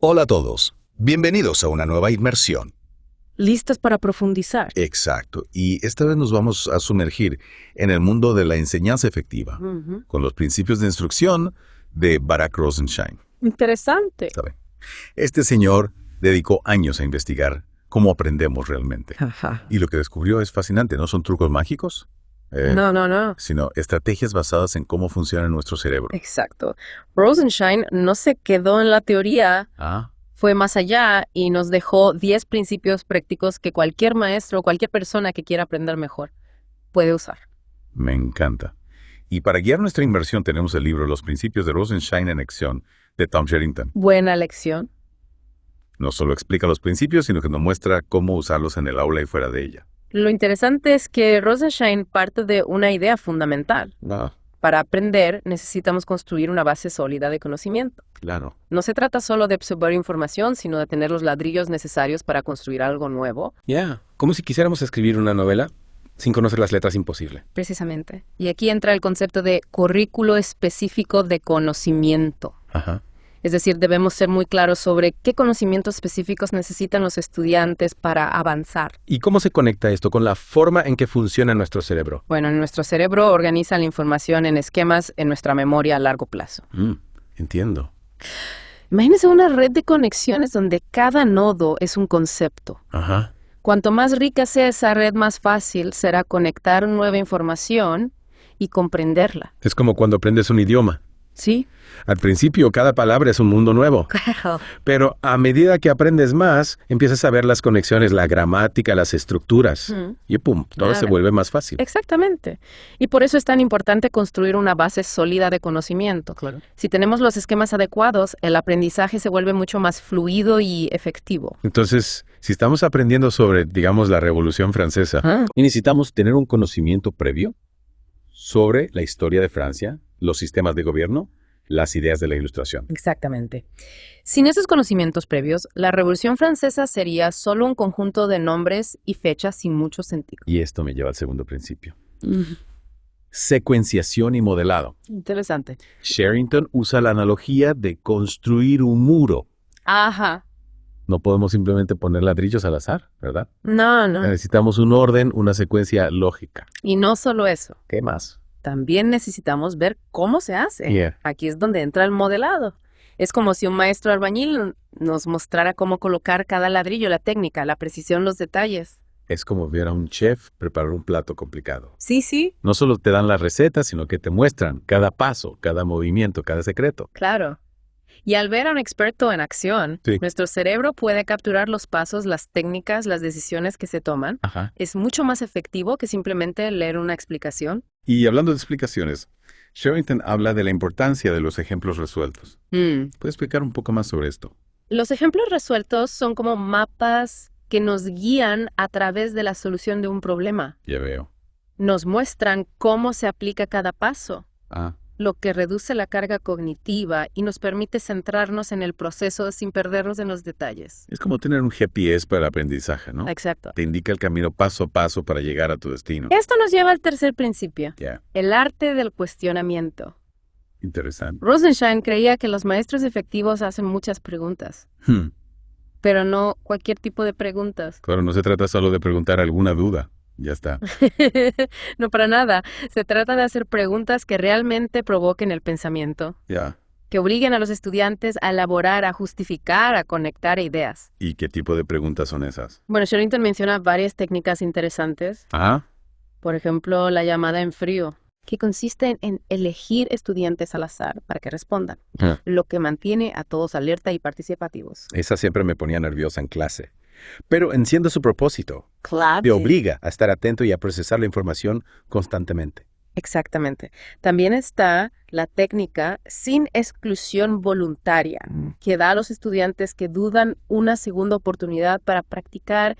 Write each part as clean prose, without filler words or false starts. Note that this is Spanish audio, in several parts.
Hola a todos. Bienvenidos a una nueva inmersión. Listos para profundizar. Exacto. Y esta vez nos vamos a sumergir en el mundo de la enseñanza efectiva, con los principios de instrucción de Barak Rosenshein. Interesante. ¿Sabe? Este señor dedicó años a investigar cómo aprendemos realmente. Ajá. Y lo que descubrió es fascinante. No son trucos mágicos, No. sino estrategias basadas en cómo funciona nuestro cerebro. Exacto. Rosenshein no se quedó en la teoría, Ah, fue más allá y nos dejó 10 principios prácticos que cualquier maestro o cualquier persona que quiera aprender mejor puede usar. me encanta. Y para guiar nuestra inversión tenemos el libro Los Principios de Rosenshein en Acción de Tom Sherrington. Buena lección. No solo explica los principios, sino que nos muestra cómo usarlos en el aula y fuera de ella. Lo interesante es que Rosenshein parte de una idea fundamental. Ah, Para aprender necesitamos construir una base sólida de conocimiento. claro. No se trata solo de absorber información, sino de tener los ladrillos necesarios para construir algo nuevo. Como si quisiéramos escribir una novela sin conocer las letras, imposible. Precisamente. Y aquí entra el concepto de currículo específico de conocimiento. Ajá. Es decir, debemos ser muy claros sobre qué conocimientos específicos necesitan los estudiantes para avanzar. ¿Y cómo se conecta esto con la forma en que funciona nuestro cerebro? Bueno, nuestro cerebro organiza la información en esquemas en nuestra memoria a largo plazo. Entiendo. Imagínese una red de conexiones donde cada nodo es un concepto. Ajá. Cuanto más rica sea esa red, más fácil será conectar nueva información y comprenderla. Es como cuando aprendes un idioma. ¿Sí? Al principio, cada palabra es un mundo nuevo. Claro. Pero a medida que aprendes más, empiezas a ver las conexiones, la gramática, las estructuras. Y ¡pum! Todo se Claro. vuelve más fácil. Exactamente. Y por eso es tan importante construir una base sólida de conocimiento. Claro. Si tenemos los esquemas adecuados, el aprendizaje se vuelve mucho más fluido y efectivo. Entonces, si estamos aprendiendo sobre, digamos, la Revolución Francesa, Y necesitamos tener un conocimiento previo sobre la historia de Francia, los sistemas de gobierno, las ideas de la Ilustración. Exactamente. Sin esos conocimientos previos, la Revolución Francesa sería solo un conjunto de nombres y fechas sin mucho sentido. Y esto me lleva al segundo principio. Secuenciación y modelado. Interesante. Sherrington usa la analogía de construir un muro. Ajá. No podemos simplemente poner ladrillos al azar, ¿verdad? No. Necesitamos un orden, una secuencia lógica. Y no solo eso. ¿Qué más? También necesitamos ver cómo se hace. Yeah. Aquí es donde entra el modelado. Es como si un maestro albañil nos mostrara cómo colocar cada ladrillo, la técnica, la precisión, los detalles. Es como ver a un chef preparar un plato complicado. Sí, No solo te dan la receta, sino que te muestran cada paso, cada movimiento, cada secreto. claro. Y al ver a un experto en acción, Sí. nuestro cerebro puede capturar los pasos, las técnicas, las decisiones que se toman. Ajá. Es mucho más efectivo que simplemente leer una explicación. Y hablando de explicaciones, Sherrington habla de la importancia de los ejemplos resueltos. ¿Puede explicar un poco más sobre esto? Los ejemplos resueltos son como mapas que nos guían a través de la solución de un problema. Ya veo. Nos muestran cómo se aplica cada paso, Ah, lo que reduce la carga cognitiva y nos permite centrarnos en el proceso sin perdernos en los detalles. es como tener un GPS para el aprendizaje, ¿no? Exacto. Te indica el camino paso a paso para llegar a tu destino. Esto nos lleva al tercer principio, Ya, el arte del cuestionamiento. interesante. Rosenshein creía que los maestros efectivos hacen muchas preguntas, pero no cualquier tipo de preguntas. Claro, no se trata solo de preguntar alguna duda. Ya está. No, para nada. Se trata de hacer preguntas que realmente provoquen el pensamiento, Ya. que obliguen a los estudiantes a elaborar, a justificar, a conectar ideas. ¿Y qué tipo de preguntas son esas? Bueno, Sherrington menciona varias técnicas interesantes. Ah, Por ejemplo, la llamada en frío, que consiste en elegir estudiantes al azar para que respondan, lo que mantiene a todos alerta y participativos. Esa siempre me ponía nerviosa en clase. Pero enciende su propósito. Claro. Te obliga a estar atento y a procesar la información constantemente. Exactamente. También está la técnica sin exclusión voluntaria, que da a los estudiantes que dudan una segunda oportunidad para practicar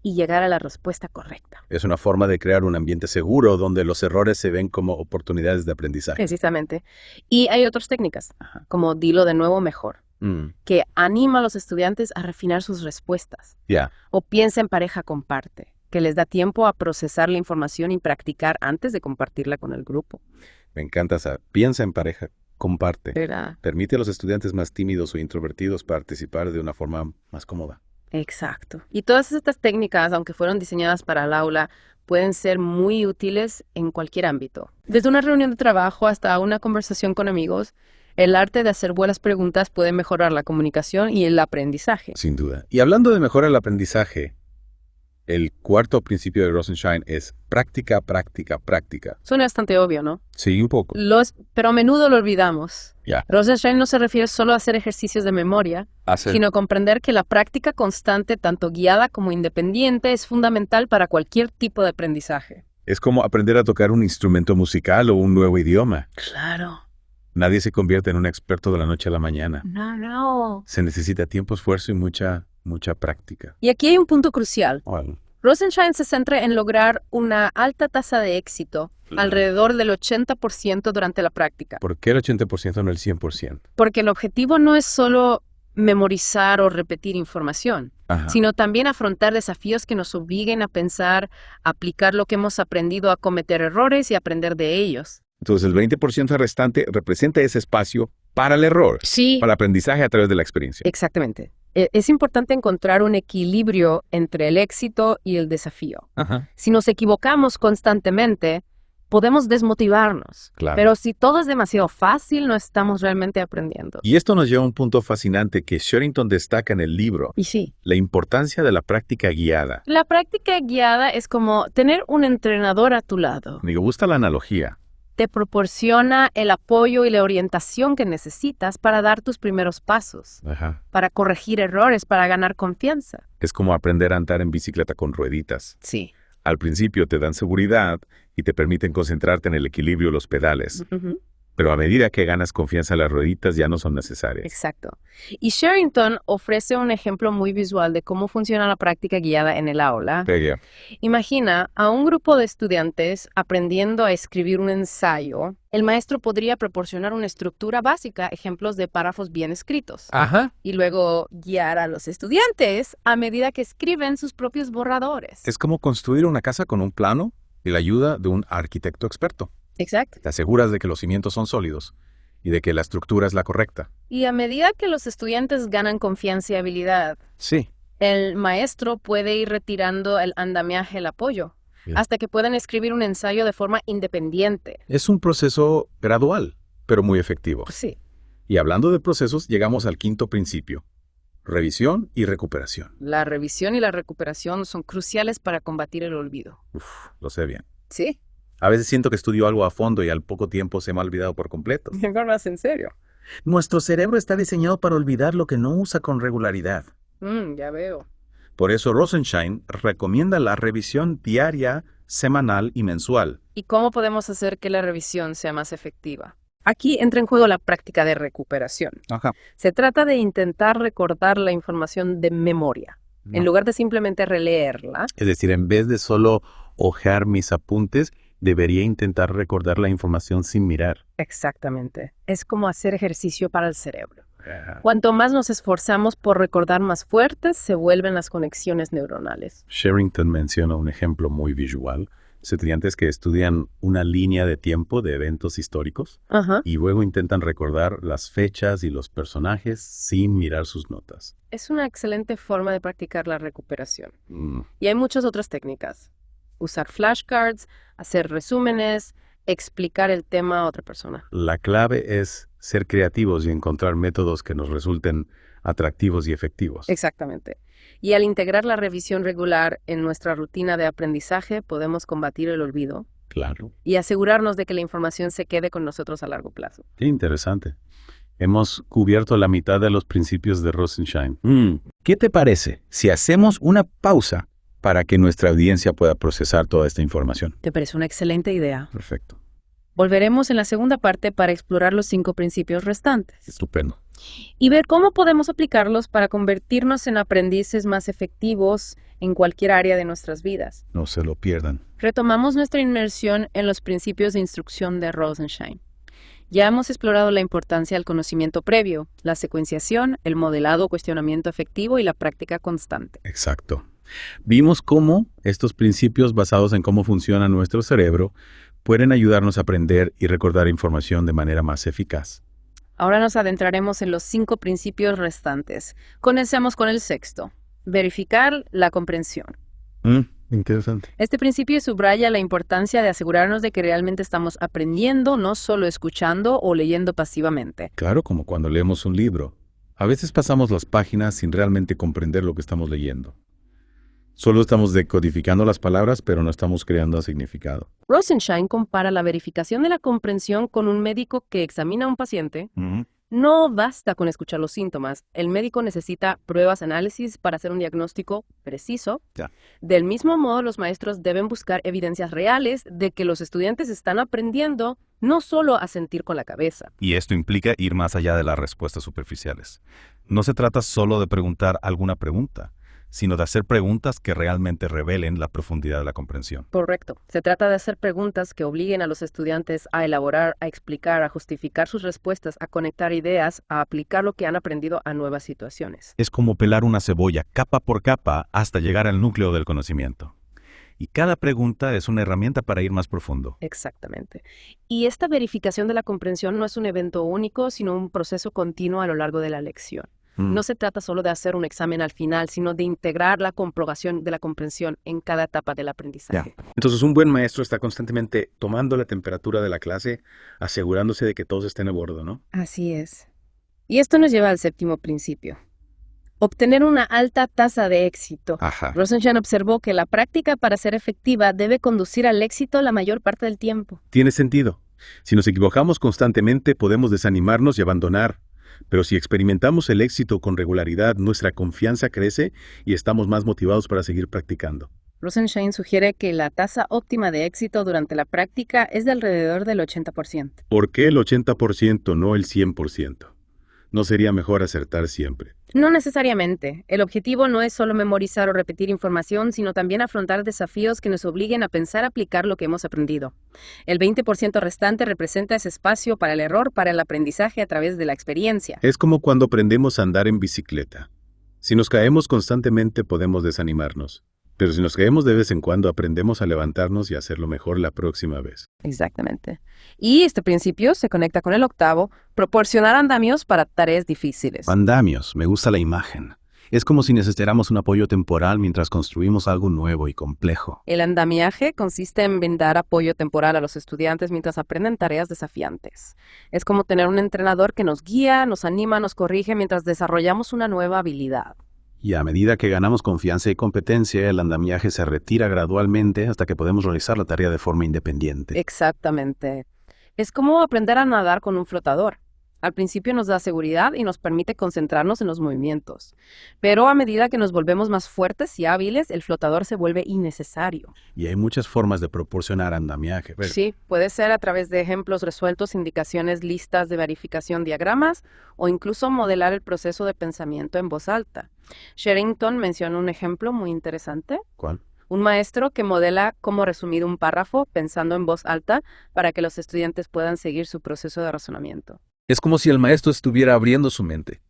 y llegar a la respuesta correcta. Es una forma de crear un ambiente seguro donde los errores se ven como oportunidades de aprendizaje. Precisamente. Y hay otras técnicas, como dilo de nuevo mejor, que anima a los estudiantes a refinar sus respuestas. Ya. O piensa en pareja comparte, que les da tiempo a procesar la información y practicar antes de compartirla con el grupo. Me encanta esa. Piensa en pareja, comparte. ¿Verdad? Permite a los estudiantes más tímidos o introvertidos participar de una forma más cómoda. Exacto. Y todas estas técnicas, aunque fueron diseñadas para el aula, pueden ser muy útiles en cualquier ámbito. Desde una reunión de trabajo hasta una conversación con amigos, el arte de hacer buenas preguntas puede mejorar la comunicación y el aprendizaje. Sin duda. Y hablando de mejorar el aprendizaje, el cuarto principio de Rosensheim es práctica, práctica, práctica. Suena bastante obvio, ¿no? Sí, un poco. Pero a menudo lo olvidamos. Ya. Rosensheim no se refiere solo a hacer ejercicios de memoria, sino a comprender que la práctica constante, tanto guiada como independiente, es fundamental para cualquier tipo de aprendizaje. Es como aprender a tocar un instrumento musical o un nuevo idioma. Claro. Nadie se convierte en un experto de la noche a la mañana. No. Se necesita tiempo, esfuerzo y mucha práctica. Y aquí hay un punto crucial. Bueno, Rosensheim se centra en lograr una alta tasa de éxito, alrededor del 80% durante la práctica. ¿por qué el 80% no el 100%? Porque el objetivo no es solo memorizar o repetir información, Ajá. sino también afrontar desafíos que nos obliguen a pensar, aplicar lo que hemos aprendido, a cometer errores y aprender de ellos. Entonces el 20% restante representa ese espacio para el error, Sí. para el aprendizaje a través de la experiencia. Exactamente. Es importante encontrar un equilibrio entre el éxito y el desafío. Ajá. Si nos equivocamos constantemente, podemos desmotivarnos. Claro. Pero si todo es demasiado fácil, no estamos realmente aprendiendo. Y esto nos lleva a un punto fascinante que Sherrington destaca en el libro, Y sí, la importancia de la práctica guiada. la práctica guiada es como tener un entrenador a tu lado. Me gusta la analogía. Te proporciona el apoyo y la orientación que necesitas para dar tus primeros pasos, Ajá. para corregir errores, para ganar confianza. Es como aprender a andar en bicicleta con rueditas. Sí. Al principio te dan seguridad y te permiten concentrarte en el equilibrio de los pedales, pero a medida que ganas confianza las rueditas ya no son necesarias. Exacto. Y Sherrington ofrece un ejemplo muy visual de cómo funciona la práctica guiada en el aula. Peggy, Imagina a un grupo de estudiantes aprendiendo a escribir un ensayo. El maestro podría proporcionar una estructura básica, ejemplos de párrafos bien escritos, Ajá. y luego guiar a los estudiantes a medida que escriben sus propios borradores. Es como construir una casa con un plano y la ayuda de un arquitecto experto. Exacto. Te aseguras de que los cimientos son sólidos y de que la estructura es la correcta. Y a medida que los estudiantes ganan confianza y habilidad, Sí. el maestro puede ir retirando el andamiaje, el apoyo, Bien. hasta que puedan escribir un ensayo de forma independiente. Es un proceso gradual, pero muy efectivo. Sí. Y hablando de procesos, llegamos al quinto principio: revisión y recuperación. La revisión y la recuperación son cruciales para combatir el olvido. Lo sé bien. Sí. A veces siento que estudio algo a fondo y al poco tiempo se me ha olvidado por completo. Más en serio. Nuestro cerebro está diseñado para olvidar lo que no usa con regularidad. Ya veo. Por eso Rosensheim recomienda la revisión diaria, semanal y mensual. ¿Y cómo podemos hacer que la revisión sea más efectiva? Aquí entra en juego la práctica de recuperación. Ajá. Se trata de intentar recordar la información de memoria, en lugar de simplemente releerla. Es decir, en vez de solo hojear mis apuntes, debería intentar recordar la información sin mirar. Exactamente. Es como hacer ejercicio para el cerebro. Cuanto más nos esforzamos por recordar, más fuertes se vuelven las conexiones neuronales. Sherrington menciona un ejemplo muy visual. Estudiantes que estudian una línea de tiempo de eventos históricos Ajá. y luego intentan recordar las fechas y los personajes sin mirar sus notas. Es una excelente forma de practicar la recuperación. Y hay muchas otras técnicas. Usar flashcards, hacer resúmenes, explicar el tema a otra persona. La clave es ser creativos y encontrar métodos que nos resulten atractivos y efectivos. Exactamente. Y al integrar la revisión regular en nuestra rutina de aprendizaje, podemos combatir el olvido Claro. y asegurarnos de que la información se quede con nosotros a largo plazo. Qué interesante. Hemos cubierto la mitad de los principios de Rosensheim. ¿Qué te parece si hacemos una pausa para que nuestra audiencia pueda procesar toda esta información? ¿Te parece una excelente idea? Perfecto. Volveremos en la segunda parte para explorar los 5 principios restantes Estupendo. y ver cómo podemos aplicarlos para convertirnos en aprendices más efectivos en cualquier área de nuestras vidas. No se lo pierdan. Retomamos nuestra inmersión en los principios de instrucción de Rosensheim. Ya hemos explorado la importancia del conocimiento previo, la secuenciación, el modelado o cuestionamiento efectivo y la práctica constante. Exacto. Vimos cómo estos principios basados en cómo funciona nuestro cerebro pueden ayudarnos a aprender y recordar información de manera más eficaz. Ahora nos adentraremos en los 5 principios restantes. Comencemos con el sexto. Verificar la comprensión. Interesante. Este principio subraya la importancia de asegurarnos de que realmente estamos aprendiendo, no solo escuchando o leyendo pasivamente. Claro, como cuando leemos un libro. A veces pasamos las páginas sin realmente comprender lo que estamos leyendo. Solo estamos decodificando las palabras, pero no estamos creando significado. Rosenshine compara la verificación de la comprensión con un médico que examina a un paciente. No basta con escuchar los síntomas. El médico necesita pruebas, análisis para hacer un diagnóstico preciso. Ya. Del mismo modo, los maestros deben buscar evidencias reales de que los estudiantes están aprendiendo no solo a sentir con la cabeza. Y esto implica ir más allá de las respuestas superficiales. No se trata solo de preguntar alguna pregunta, sino de hacer preguntas que realmente revelen la profundidad de la comprensión. Correcto. Se trata de hacer preguntas que obliguen a los estudiantes a elaborar, a explicar, a justificar sus respuestas, a conectar ideas, a aplicar lo que han aprendido a nuevas situaciones. Es como pelar una cebolla capa por capa hasta llegar al núcleo del conocimiento. Y cada pregunta es una herramienta para ir más profundo. Exactamente. Y esta verificación de la comprensión no es un evento único, sino un proceso continuo a lo largo de la lección. No se trata solo de hacer un examen al final, sino de integrar la comprobación de la comprensión en cada etapa del aprendizaje. Entonces, un buen maestro está constantemente tomando la temperatura de la clase, asegurándose de que todos estén a bordo, ¿no? Así es. Y esto nos lleva al séptimo principio. Obtener una alta tasa de éxito. Ajá. Rosenshine observó que la práctica para ser efectiva debe conducir al éxito la mayor parte del tiempo. Tiene sentido. Si nos equivocamos constantemente, podemos desanimarnos y abandonar. Pero si experimentamos el éxito con regularidad, nuestra confianza crece y estamos más motivados para seguir practicando. Rosenshine sugiere que la tasa óptima de éxito durante la práctica es de alrededor del 80%. ¿Por qué el 80%, no el 100%? ¿No sería mejor acertar siempre? No necesariamente. El objetivo no es solo memorizar o repetir información, sino también afrontar desafíos que nos obliguen a pensar aplicar lo que hemos aprendido. El 20% restante representa ese espacio para el error, para el aprendizaje a través de la experiencia. Es como cuando aprendemos a andar en bicicleta. Si nos caemos constantemente, podemos desanimarnos. Pero si nos caemos de vez en cuando, aprendemos a levantarnos y a hacerlo mejor la próxima vez. Exactamente. Y este principio se conecta con el octavo, proporcionar andamios para tareas difíciles. Andamios, me gusta la imagen. Es como si necesitáramos un apoyo temporal mientras construimos algo nuevo y complejo. El andamiaje consiste en brindar apoyo temporal a los estudiantes mientras aprenden tareas desafiantes. Es como tener un entrenador que nos guía, nos anima, nos corrige mientras desarrollamos una nueva habilidad. Y a medida que ganamos confianza y competencia, el andamiaje se retira gradualmente hasta que podemos realizar la tarea de forma independiente. Exactamente. Es como aprender a nadar con un flotador. Al principio nos da seguridad y nos permite concentrarnos en los movimientos. Pero a medida que nos volvemos más fuertes y hábiles, el flotador se vuelve innecesario. Y hay muchas formas de proporcionar andamiaje. Sí, puede ser a través de ejemplos resueltos, indicaciones, listas de verificación, diagramas, o incluso modelar el proceso de pensamiento en voz alta. Sherrington menciona un ejemplo muy interesante. ¿Cuál? Un maestro que modela cómo resumir un párrafo pensando en voz alta para que los estudiantes puedan seguir su proceso de razonamiento. Es como si el maestro estuviera abriendo su mente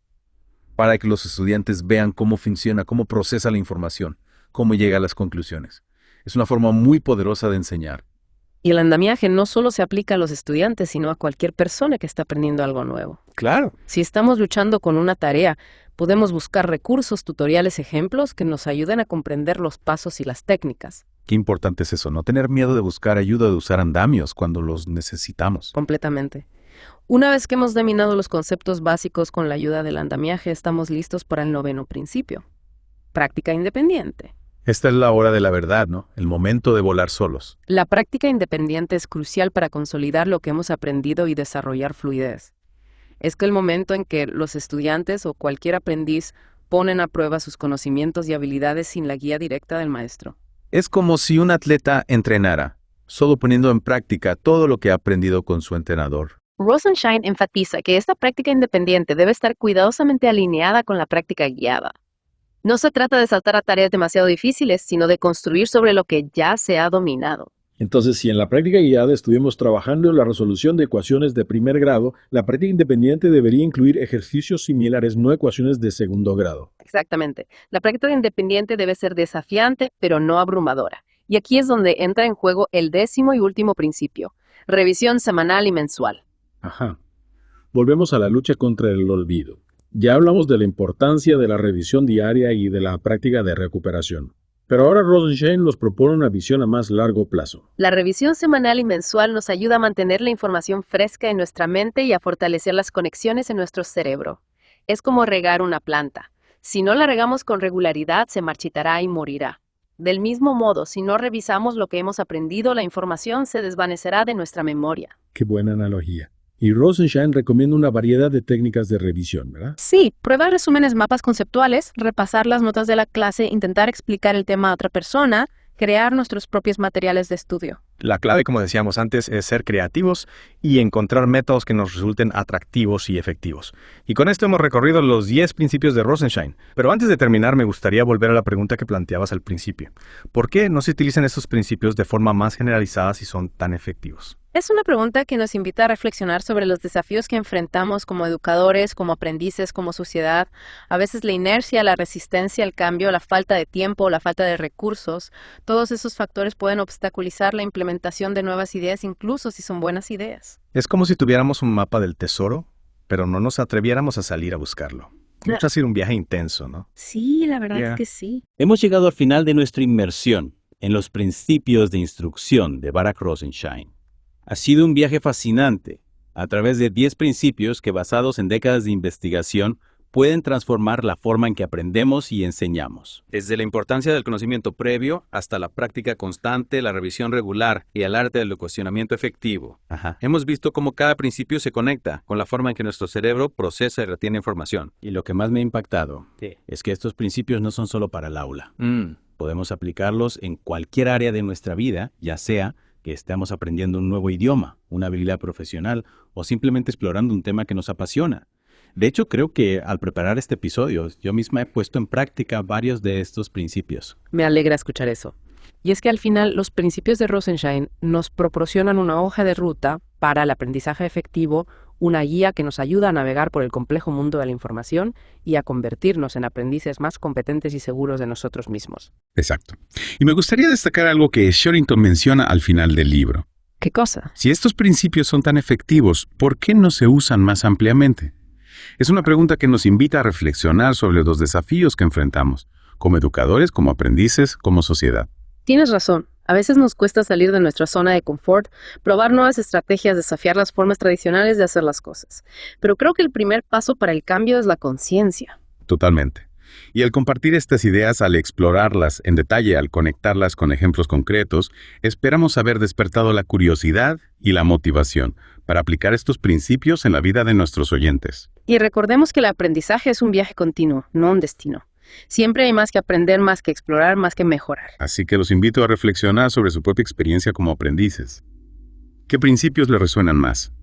para que los estudiantes vean cómo funciona, cómo procesa la información, cómo llega a las conclusiones. Es una forma muy poderosa de enseñar. Y el andamiaje no solo se aplica a los estudiantes, sino a cualquier persona que está aprendiendo algo nuevo. Claro. Si estamos luchando con una tarea, podemos buscar recursos, tutoriales, ejemplos que nos ayuden a comprender los pasos y las técnicas. Qué importante es eso, no tener miedo de buscar ayuda, de usar andamios cuando los necesitamos. Completamente. Una vez que hemos dominado los conceptos básicos con la ayuda del andamiaje, estamos listos para el noveno principio. Práctica independiente. Esta es la hora de la verdad, ¿no? El momento de volar solos. La práctica independiente es crucial para consolidar lo que hemos aprendido y desarrollar fluidez. Es que el momento en que los estudiantes o cualquier aprendiz ponen a prueba sus conocimientos y habilidades sin la guía directa del maestro. Es como si un atleta entrenara, solo poniendo en práctica todo lo que ha aprendido con su entrenador. Rosenshine enfatiza que esta práctica independiente debe estar cuidadosamente alineada con la práctica guiada. No se trata de saltar a tareas demasiado difíciles, sino de construir sobre lo que ya se ha dominado. Entonces, si en la práctica guiada estuvimos trabajando en la resolución de ecuaciones de primer grado, la práctica independiente debería incluir ejercicios similares, no ecuaciones de segundo grado. Exactamente. La práctica independiente debe ser desafiante, pero no abrumadora. Y aquí es donde entra en juego el 10º y último principio: revisión semanal y mensual. Ajá. volvemos a la lucha contra el olvido. Ya hablamos de la importancia de la revisión diaria y de la práctica de recuperación. Pero ahora Rosensheim nos propone una visión a más largo plazo. La revisión semanal y mensual nos ayuda a mantener la información fresca en nuestra mente y a fortalecer las conexiones en nuestro cerebro. Es como regar una planta. Si no la regamos con regularidad, se marchitará y morirá. Del mismo modo, si no revisamos lo que hemos aprendido, la información se desvanecerá de nuestra memoria. Qué buena analogía. Y Rosensheim recomienda una variedad de técnicas de revisión, ¿verdad? Sí, prueba resúmenes, mapas conceptuales, repasar las notas de la clase, intentar explicar el tema a otra persona, crear nuestros propios materiales de estudio. La clave, como decíamos antes, es ser creativos y encontrar métodos que nos resulten atractivos y efectivos. Y con esto hemos recorrido los 10 principios de Rosensheim. Pero antes de terminar, me gustaría volver a la pregunta que planteabas al principio. ¿Por qué no se utilizan estos principios de forma más generalizada si son tan efectivos? Es una pregunta que nos invita a reflexionar sobre los desafíos que enfrentamos como educadores, como aprendices, como sociedad. A veces la inercia, la resistencia al cambio, la falta de tiempo, la falta de recursos, todos esos factores pueden obstaculizar la implementación de nuevas ideas, incluso si son buenas ideas. Es como si tuviéramos un mapa del tesoro, pero no nos atreviéramos a salir a buscarlo. Mucho ha sido un viaje intenso, ¿no? Sí, la verdad es que sí. Hemos llegado al final de nuestra inmersión en los principios de instrucción de Barak Rosensheim. Ha sido un viaje fascinante, a través de 10 principios que, basados en décadas de investigación, pueden transformar la forma en que aprendemos y enseñamos. Desde la importancia del conocimiento previo hasta la práctica constante, la revisión regular y el arte del cuestionamiento efectivo. Hemos visto cómo cada principio se conecta con la forma en que nuestro cerebro procesa y retiene información. Y lo que más me ha impactado es que estos principios no son solo para el aula. Podemos aplicarlos en cualquier área de nuestra vida, ya sea que estemos aprendiendo un nuevo idioma, una habilidad profesional o simplemente explorando un tema que nos apasiona. De hecho, creo que al preparar este episodio, yo misma he puesto en práctica varios de estos principios. Me alegra escuchar eso. Y es que al final los principios de Rosensheim nos proporcionan una hoja de ruta para el aprendizaje efectivo, una guía que nos ayuda a navegar por el complejo mundo de la información y a convertirnos en aprendices más competentes y seguros de nosotros mismos. Exacto. Y me gustaría destacar algo que Sherrington menciona al final del libro. ¿Qué cosa? Si estos principios son tan efectivos, ¿por qué no se usan más ampliamente? Es una pregunta que nos invita a reflexionar sobre los desafíos que enfrentamos, como educadores, como aprendices, como sociedad. Tienes razón. A veces nos cuesta salir de nuestra zona de confort, probar nuevas estrategias, desafiar las formas tradicionales de hacer las cosas. Pero creo que el primer paso para el cambio es la conciencia. Totalmente. Y al compartir estas ideas, al explorarlas en detalle, al conectarlas con ejemplos concretos, esperamos haber despertado la curiosidad y la motivación para aplicar estos principios en la vida de nuestros oyentes. Y recordemos que el aprendizaje es un viaje continuo, no un destino. Siempre hay más que aprender, más que explorar, más que mejorar. Así que los invito a reflexionar sobre su propia experiencia como aprendices. ¿Qué principios les resuenan más?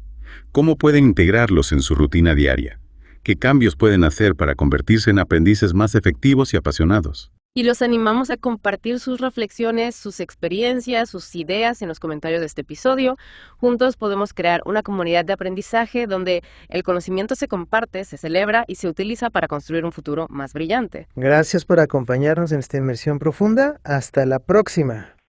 ¿Cómo pueden integrarlos en su rutina diaria? ¿Qué cambios pueden hacer para convertirse en aprendices más efectivos y apasionados? Y los animamos a compartir sus reflexiones, sus experiencias, sus ideas en los comentarios de este episodio. Juntos podemos crear una comunidad de aprendizaje donde el conocimiento se comparte, se celebra y se utiliza para construir un futuro más brillante. Gracias por acompañarnos en esta inmersión profunda. Hasta la próxima.